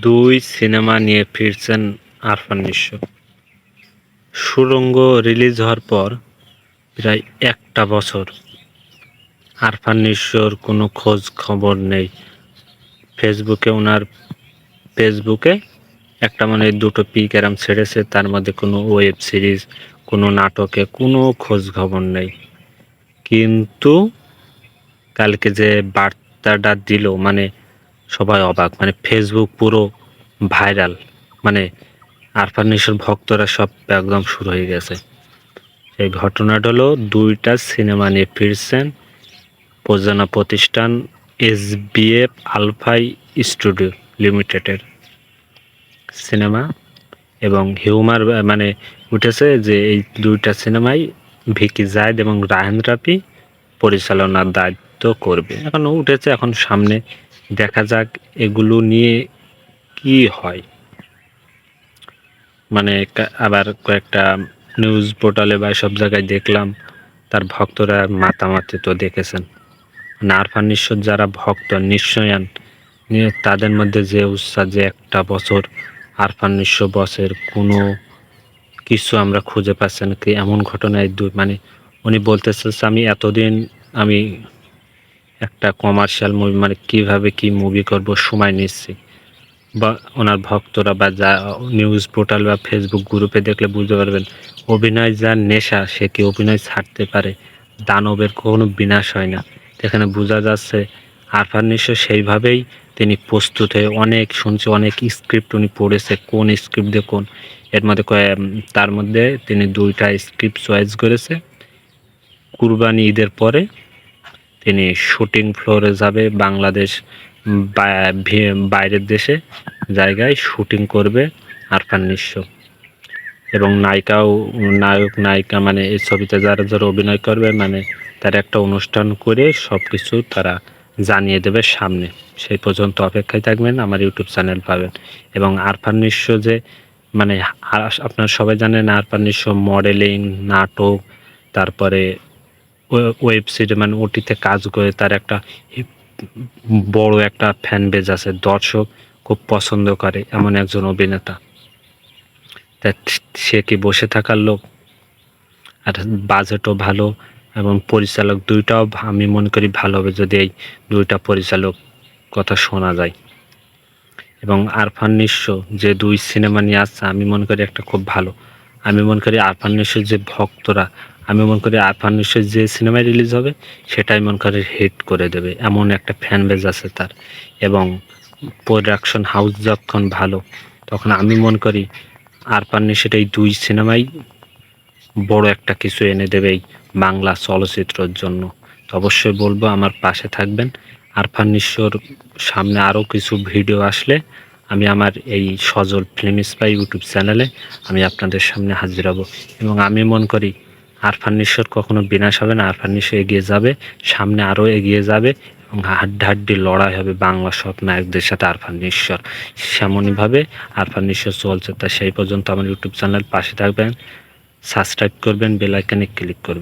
দুই সিনেমা নিয়ে ফিরছেন আরফান নিঃস্ব। সুড়ঙ্গ রিলিজ হওয়ার পর প্রায় একটা বছর আরফান নিঃস্বর কোনো খোঁজ খবর নেই। ফেসবুকে একটা দুটো পিক এরম ছেড়েছে, তার মধ্যে কোনো ওয়েব সিরিজ, কোনো নাটকে কোনো খোঁজ খবর নেই। কিন্তু কালকে যে বার্তাটা দিল, সবাই অবাক। ফেসবুক পুরো ভাইরাল। আরফান নিঃস্বর ভক্তরা সব একদম শুরু হয়ে গেছে। এই ঘটনাটা হলো, দুইটা সিনেমা নিয়ে ফিরছেন প্রযোজনা প্রতিষ্ঠান SBF আলফাই স্টুডিও লিমিটেডের সিনেমা এবং হিউমার উঠেছে যে এই দুইটা সিনেমাই ভিকি জায়েদ এবং রায়হান রাফি পরিচালনার দায়িত্ব করবে। এখন উঠেছে, এখন সামনে দেখা যাক এগুলো নিয়ে কি হয়। আবার কয়েকটা নিউজ পোর্টালে বা সব জায়গায় দেখলাম, তার ভক্তরা মাতামাতি তো দেখেছেন। আরফান নিঃস্বর যারা ভক্ত নিশ্চয়ান নিয়ে, তাদের মধ্যে যে উৎসাহ, যে একটা বছর আরফান নিঃস্ব বসের কোনো কিছু আমরা খুঁজে পাচ্ছি না কি এমন ঘটনায় উনি বলতে চাচ্ছে, আমি এতদিন আমি একটা কমার্শিয়াল মুভি কিভাবে কি মুভি করব সময় নিচ্ছি। বা ওনার ভক্তরা বা যা নিউজ পোর্টাল বা ফেসবুক গ্রুপে দেখলে বুঝতে পারবেন, অভিনয় যার নেশা সে কি অভিনয় ছাড়তে পারে। দানবের কোনো বিনাশ হয় না। এখানে বোঝা যাচ্ছে আরফান নিঃস্ব সেইভাবেই তিনি প্রস্তুত হয়ে, অনেক স্ক্রিপ্ট উনি পড়েছে, কোন স্ক্রিপ্ট দিয়ে কোন এর মধ্যে তার মধ্যে তিনি দুইটা স্ক্রিপ্ট চয়েস করেছে। কুরবানি ঈদের পরে তিনি শুটিং ফ্লোরে যাবে, বাংলাদেশ বাইরের দেশে জায়গায় শুটিং করবে আরফান নিঃস্ব। এবং নায়ক নায়িকা এই ছবিতে যারা যারা অভিনয় করবে তার একটা অনুষ্ঠান করে সব কিছু তারা জানিয়ে দেবে সামনে। সেই পর্যন্ত অপেক্ষায় থাকবেন, আমার ইউটিউব চ্যানেল পাবেন। এবং আরফান নিঃস্ব যে আপনারা সবাই জানেন, আরফান নিঃস্ব মডেলিং, নাটক, তারপরে ওয়েব সিরিজ ওটিতে কাজ করে তার একটা বড় একটা ফ্যান বেজ আছে, দর্শক খুব পছন্দ করে এমন একজন অভিনেতা। তা সে কি বসে থাকার লোক? আর বাজেটও ভালো এবং পরিচালক দুইটাও আমি মনে করি ভালো হবে যদি এই দুইটা পরিচালক কথা শোনা যায়। এবং আরফান নিঃস্ব যে দুই সিনেমা নিয়ে আসছে, আমি মনে করি একটা খুব ভালো। আমি মনে করি আরফান নিঃস্বর যে ভক্তরা, আমি মনে করি আরফান নিঃস্বর যে সিনেমায় রিলিজ হবে সেটাই মনে করি হিট করে দেবে, এমন একটা ফ্যান বেজ আছে তার। এবং প্রোডাকশন হাউস যখন ভালো, তখন আমি মনে করি আরফান নিঃস্বর এই দুই সিনেমাই বড় একটা কিছু এনে দেবে এই বাংলা চলচ্চিত্রের জন্য। তো অবশ্যই বলবো আমার পাশে থাকবেন। আরফান নিঃস্বর সামনে আরও কিছু ভিডিও আসলে আমি আমার এই সজল ফিল্ম স্পাই ইউটিউব চ্যানেলে আমি আপনাদের সামনে হাজির হব। এবং আমি মনে করি আরফান নিঃস্বর কখনো বিনাশ হবে না। আরফান নিঃস্বর এগিয়ে যাবে, সামনে আরও এগিয়ে যাবে এবং হাড্ডাহাড্ডি লড়াই হবে বাংলা সব নায়কদের সাথে আরফান নিঃস্বর। সেমনইভাবে আরফান নিঃস্বর চলছে। তা সেই পর্যন্ত আমার ইউটিউব চ্যানেল পাশে থাকবেন, সাবস্ক্রাইব করবেন, বেল আইকনে ক্লিক করবেন।